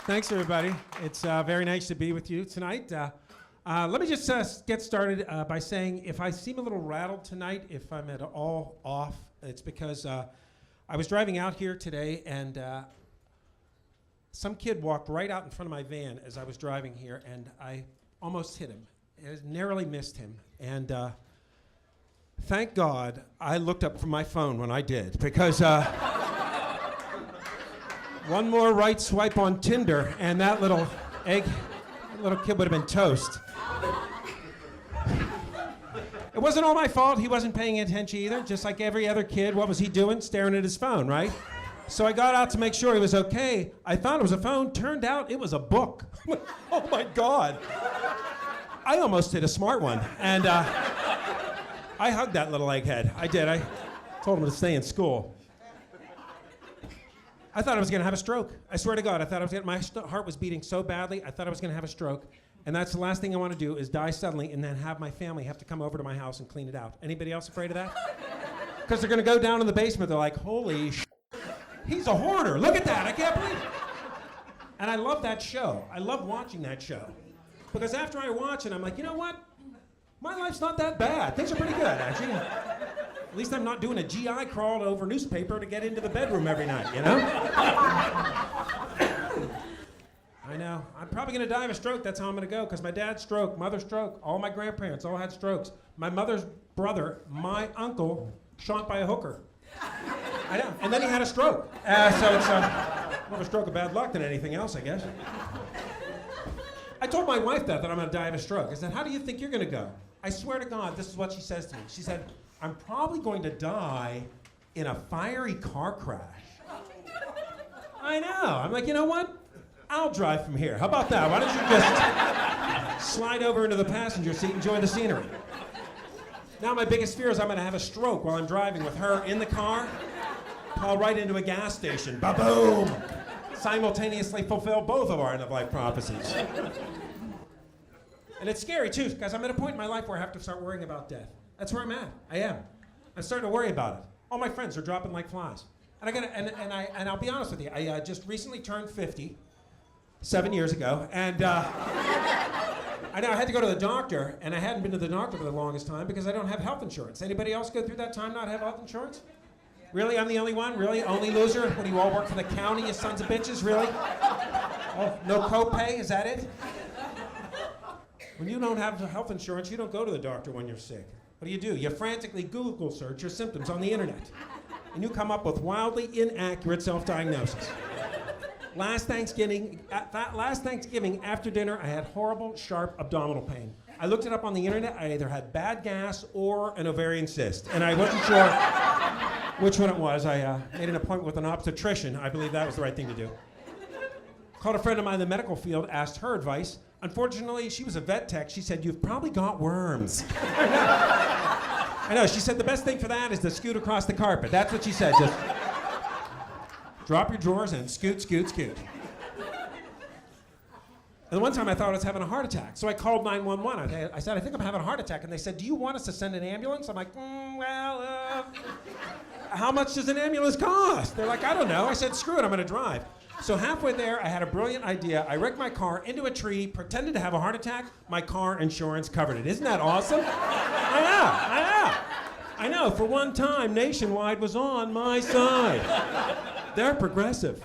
Thanks, everybody. It's very nice to be with you tonight. Let me just get started by saying if I seem a little rattled tonight, if I'm at all off, it's because I was driving out here today and some kid walked right out in front of my van as I was driving here, and I almost hit him. I narrowly missed him. And thank God I looked up from my phone when I did, because one more right swipe on Tinder and that little kid would have been toast. It wasn't all my fault. He wasn't paying attention either, just like every other kid. What was he doing? Staring at his phone, right? So I got out to make sure he was okay. I thought it was a phone. Turned out it was a book. Oh my God. I almost hit a smart one. And I hugged that little egghead. I did. I told him to stay in school. I thought I was going to have a stroke. I swear to God, I thought I was my heart was beating so badly, I thought I was going to have a stroke. And that's the last thing I want to do is die suddenly and then have my family have to come over to my house and clean it out. Anybody else afraid of that? Because they're going to go down in the basement. They're like, holy he's a hoarder. Look at that. I can't believe it. And I love that show. I love watching that show. Because after I watch it, I'm like, you know what? My life's not that bad. Things are pretty good, actually. At least I'm not doing a GI crawl over newspaper to get into the bedroom every night, you know? I know. I'm probably going to die of a stroke. That's how I'm going to go, because my dad's stroke, mother's stroke, all my grandparents all had strokes. My mother's brother, my uncle, shot by a hooker. I know. And then he had a stroke. So it's more of a stroke of bad luck than anything else, I guess. I told my wife that I'm going to die of a stroke. I said, how do you think you're going to go? I swear to God, this is what she says to me. She said, I'm probably going to die in a fiery car crash. I know. I'm like, you know what? I'll drive from here. How about that? Why don't you just slide over into the passenger seat and enjoy the scenery? Now my biggest fear is I'm going to have a stroke while I'm driving with her in the car, pull right into a gas station. Ba-boom! Simultaneously fulfill both of our end-of-life prophecies. And it's scary, too, because I'm at a point in my life where I have to start worrying about death. That's where I'm at. I am. I'm starting to worry about it. All my friends are dropping like flies. And I'll be honest with you, I just recently turned 50, 7 years ago, and I know I had to go to the doctor, and I hadn't been to the doctor for the longest time because I don't have health insurance. Anybody else go through that time not have health insurance? Really? I'm the only one? Really? Only loser? What do you all work for the county, you sons of bitches? Really? Oh, no copay? Is that it? When you don't have health insurance, you don't go to the doctor when you're sick. What do? You frantically Google search your symptoms on the internet. And you come up with wildly inaccurate self-diagnosis. Last Thanksgiving, after dinner, I had horrible, sharp abdominal pain. I looked it up on the internet. I either had bad gas or an ovarian cyst. And I wasn't sure which one it was. I made an appointment with an obstetrician. I believe that was the right thing to do. Called a friend of mine in the medical field, asked her advice. Unfortunately, she was a vet tech. She said, you've probably got worms. I know. She said the best thing for that is to scoot across the carpet. That's what she said. Just drop your drawers and scoot, scoot, scoot. And one time I thought I was having a heart attack. So I called 911. I said, I think I'm having a heart attack. And they said, do you want us to send an ambulance? I'm like, how much does an ambulance cost? They're like, I don't know. I said, screw it, I'm going to drive. So halfway there, I had a brilliant idea. I wrecked my car into a tree, pretended to have a heart attack. My car insurance covered it. Isn't that awesome? I know. For one time, Nationwide was on my side. They're progressive.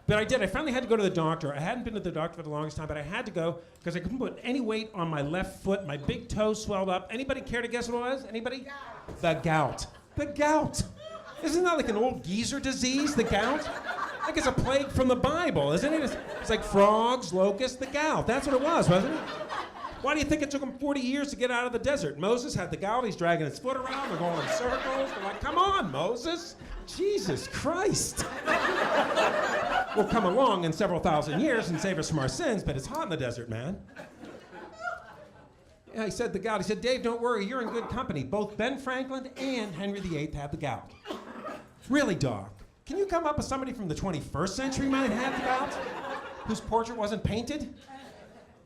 But I did. I finally had to go to the doctor. I hadn't been to the doctor for the longest time, but I had to go because I couldn't put any weight on my left foot. My big toe swelled up. Anybody care to guess what it was? Anybody? The gout. The gout. Isn't that like an old geezer disease, the gout? Like it's a plague from the Bible, isn't it? It's like frogs, locusts, the gout. That's what it was, wasn't it? Why do you think it took him 40 years to get out of the desert? Moses had the gout. He's dragging his foot around. They're going in circles. They're like, come on, Moses. Jesus Christ. We'll come along in several thousand years and save us from our sins, but it's hot in the desert, man. Yeah, he said the gout. He said, Dave, don't worry. You're in good company. Both Ben Franklin and Henry VIII had the gout. Really, dog? Can you come up with somebody from the 21st century might have had the gout? Whose portrait wasn't painted?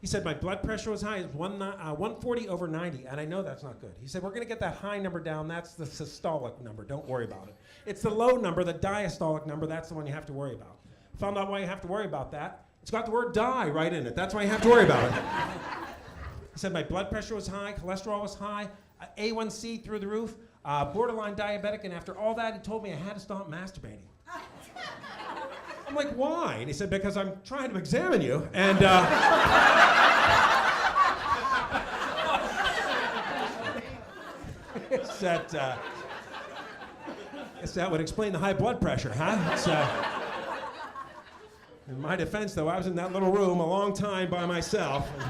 He said, my blood pressure was high. It was 140 over 90, and I know that's not good. He said, we're going to get that high number down. That's the systolic number. Don't worry about it. It's the low number, the diastolic number. That's the one you have to worry about. Found out why you have to worry about that. It's got the word die right in it. That's why you have to worry about it. He said my blood pressure was high, cholesterol was high, A1C through the roof, borderline diabetic, and after all that, he told me I had to stop masturbating. I'm like, why? And he said, because I'm trying to examine you, and guess that would explain the high blood pressure, huh? In my defense, though, I was in that little room a long time by myself and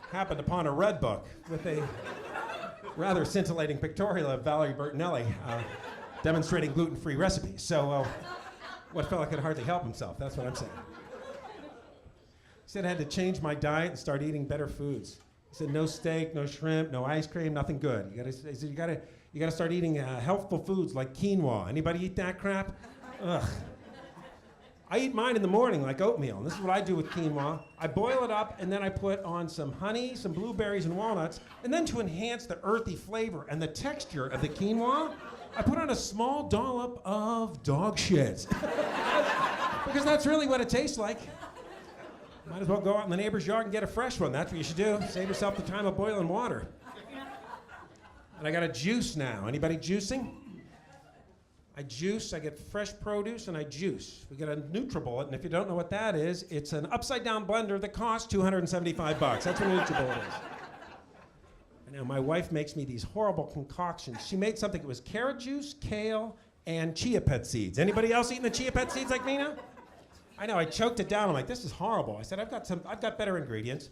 happened upon a red book with a rather scintillating pictorial of Valerie Bertinelli demonstrating gluten-free recipes. So what fella could hardly help himself? That's what I'm saying. He said I had to change my diet and start eating better foods. He said no steak, no shrimp, no ice cream, nothing good. He said you gotta start eating healthful foods like quinoa. Anybody eat that crap? Ugh. I eat mine in the morning like oatmeal, and this is what I do with quinoa. I boil it up, and then I put on some honey, some blueberries, and walnuts, and then to enhance the earthy flavor and the texture of the quinoa, I put on a small dollop of dog shit. Because that's really what it tastes like. Might as well go out in the neighbor's yard and get a fresh one. That's what you should do. Save yourself the time of boiling water. And I got a juice now. Anybody juicing? I juice, I get fresh produce, and I juice. We get a NutriBullet, and if you don't know what that is, it's an upside-down blender that costs $275. That's what a NutriBullet is. And now my wife makes me these horrible concoctions. She made something that was carrot juice, kale, and chia pet seeds. Anybody else eating the chia pet seeds like me now? I know, I choked it down. I'm like, this is horrible. I said, I've got better ingredients.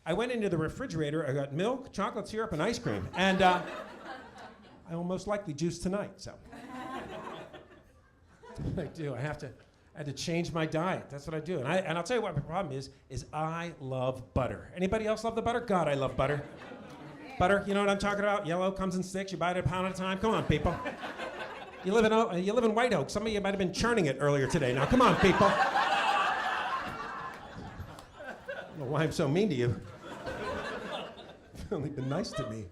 I went into the refrigerator, I got milk, chocolate syrup, and ice cream. And I will most likely juice tonight, so. I do. I had to change my diet. That's what I do. And I'll tell you what my problem is I love butter. Anybody else love the butter? God, I love butter. Butter, you know what I'm talking about? Yellow, comes in sticks. You buy it a pound at a time. Come on, people. You live in White Oak. Some of you might have been churning it earlier today. Now, come on, people. I don't know why I'm so mean to you. You've only been nice to me.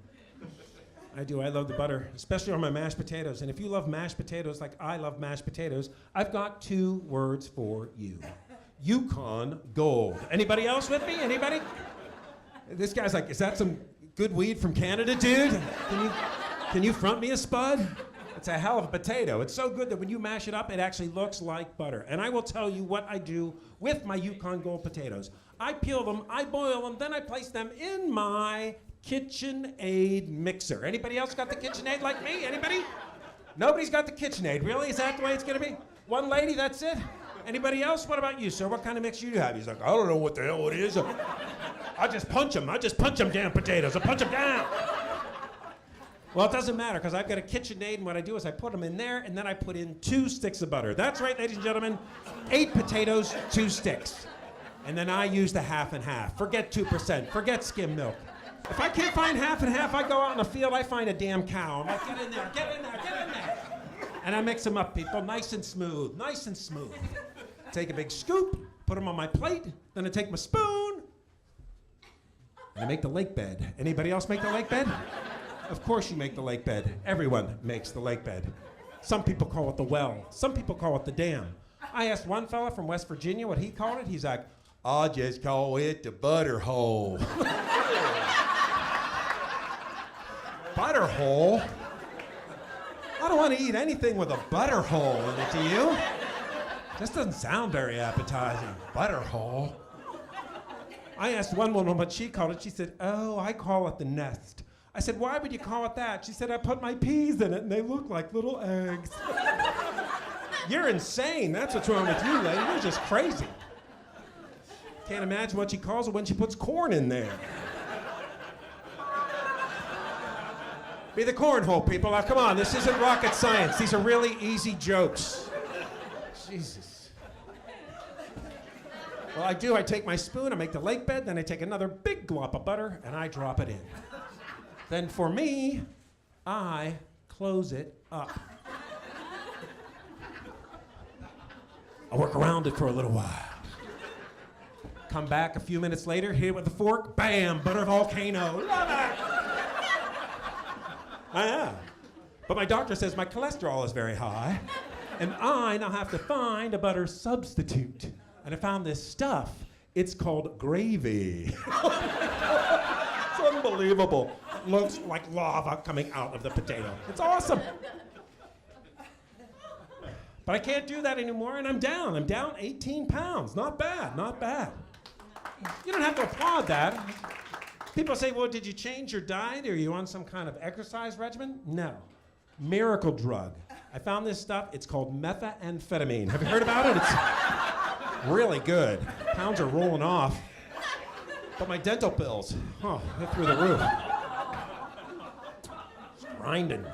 I do. I love the butter, especially on my mashed potatoes. And if you love mashed potatoes like I love mashed potatoes, I've got 2 words for you. Yukon Gold. Anybody else with me? Anybody? This guy's like, is that some good weed from Canada, dude? Can you front me a spud? It's a hell of a potato. It's so good that when you mash it up, it actually looks like butter. And I will tell you what I do with my Yukon Gold potatoes. I peel them, I boil them, then I place them in my KitchenAid mixer. Anybody else got the KitchenAid like me? Anybody? Nobody's got the KitchenAid. Really? Is that the way it's gonna be? One lady, that's it? Anybody else? What about you, sir? What kind of mixer do you have? He's like, I don't know what the hell it is. I just punch them, damn potatoes. I punch them down. Well, it doesn't matter, because I've got a KitchenAid, and what I do is I put them in there, and then I put in 2 sticks of butter. That's right, ladies and gentlemen. 8 potatoes, 2 sticks. And then I use the half and half. Forget 2%, forget skim milk. If I can't find half and half, I go out in the field, I find a damn cow. I'm like, get in there, get in there, get in there. And I mix them up, people, nice and smooth, nice and smooth. Take a big scoop, put them on my plate, then I take my spoon, and I make the lake bed. Anybody else make the lake bed? Of course you make the lake bed. Everyone makes the lake bed. Some people call it the well. Some people call it the dam. I asked one fella from West Virginia what he called it. He's like, I just call it the butter hole. Butter hole? I don't want to eat anything with a butter hole in it, do you? Just doesn't sound very appetizing. Butter hole. I asked one woman what she called it. She said, oh, I call it the nest. I said, why would you call it that? She said, I put my peas in it and they look like little eggs. You're insane. That's what's wrong with you, lady. You're just crazy. Can't imagine what she calls it when she puts corn in there. Be the cornhole, people. Now, come on, this isn't rocket science. These are really easy jokes. Jesus. Well, I do. I take my spoon, I make the lake bed, then I take another big glop of butter, and I drop it in. Then for me, I close it up. I work around it for a little while. Come back a few minutes later, hit it with a fork, bam, butter volcano. Love it! I am. But my doctor says my cholesterol is very high. And I now have to find a butter substitute. And I found this stuff. It's called gravy. It's unbelievable. Looks like lava coming out of the potato. It's awesome. But I can't do that anymore, and I'm down. I'm down 18 pounds. Not bad, not bad. You don't have to applaud that. People say, well, did you change your diet? Are you on some kind of exercise regimen? No. Miracle drug. I found this stuff. It's called methamphetamine. Have you heard about it? It's really good. Pounds are rolling off. But my dental bills, they're through the roof. It's grinding.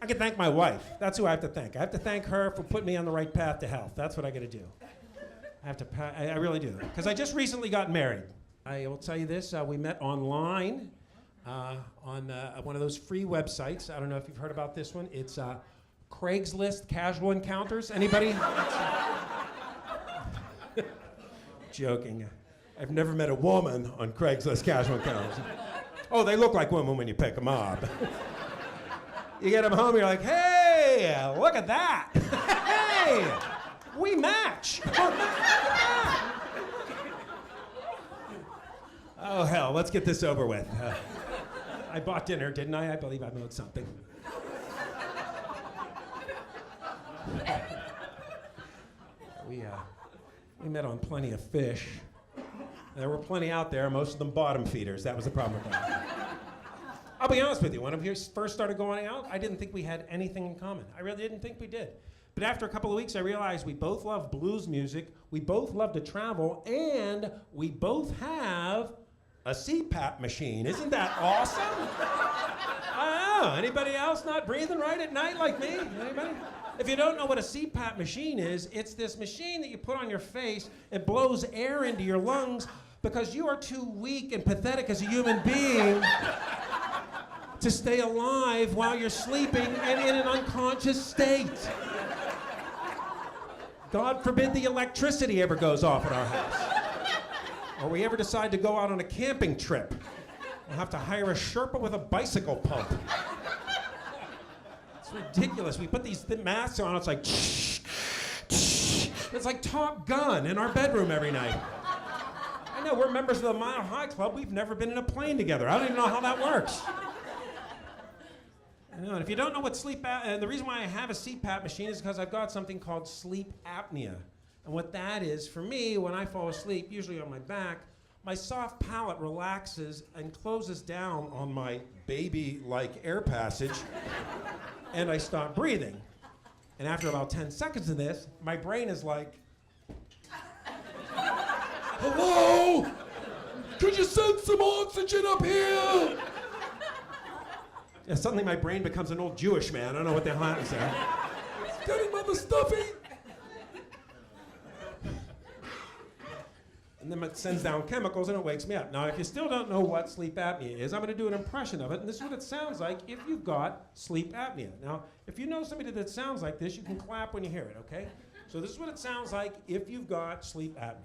I can thank my wife. That's who I have to thank. I have to thank her for putting me on the right path to health. That's what I got to do. I really do. Because I just recently got married. I will tell you this, we met online on one of those free websites. I don't know if you've heard about this one. It's Craigslist Casual Encounters. Anybody? Joking. I've never met a woman on Craigslist Casual Encounters. Oh, they look like women when you pick them up. You get them home, you're like, hey, look at that. Hey, we match. Oh, hell, let's get this over with. I bought dinner, didn't I? I believe I owed something. We met on Plenty of Fish. There were plenty out there, most of them bottom feeders. That was the problem with that. I'll be honest with you, when we first started going out, I didn't think we had anything in common. I really didn't think we did. But after a couple of weeks, I realized we both love blues music, we both love to travel, and we both have a CPAP machine. Isn't that awesome? I don't know. Anybody else not breathing right at night like me? Anybody? If you don't know what a CPAP machine is, it's this machine that you put on your face. It blows air into your lungs because you are too weak and pathetic as a human being to stay alive while you're sleeping and in an unconscious state. God forbid the electricity ever goes off at our house. Or we ever decide to go out on a camping trip. We'll have to hire a Sherpa with a bicycle pump. It's ridiculous. We put these masks on, it's like, it's like Top Gun in our bedroom every night. I know, we're members of the Mile High Club. We've never been in a plane together. I don't even know how that works. I know, and if you don't know what and the reason why I have a CPAP machine is because I've got something called sleep apnea. And what that is, for me, when I fall asleep, usually on my back, my soft palate relaxes and closes down on my baby-like air passage, and I stop breathing. And after about 10 seconds of this, my brain is like, hello? Could you send some oxygen up here? Yeah, suddenly my brain becomes an old Jewish man. I don't know what the hell happens there. Getting mother stuffy. And then it sends down chemicals and it wakes me up. Now, if you still don't know what sleep apnea is, I'm going to do an impression of it, and this is what it sounds like if you've got sleep apnea. Now, if you know somebody that sounds like this, you can clap when you hear it, okay? So this is what it sounds like if you've got sleep apnea.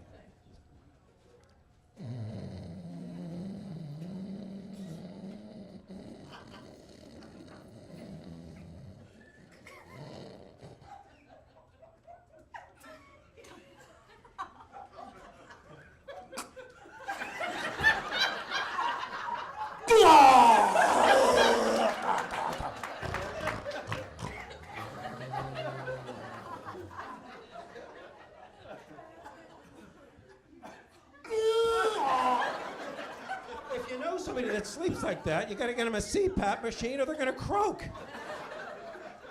If you know somebody that sleeps like that, you gotta get them a CPAP machine or they're gonna croak.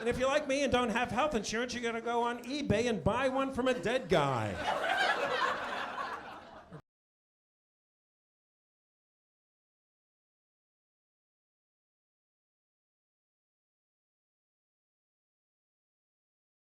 And if you're like me and don't have health insurance, you gotta go on eBay and buy one from a dead guy.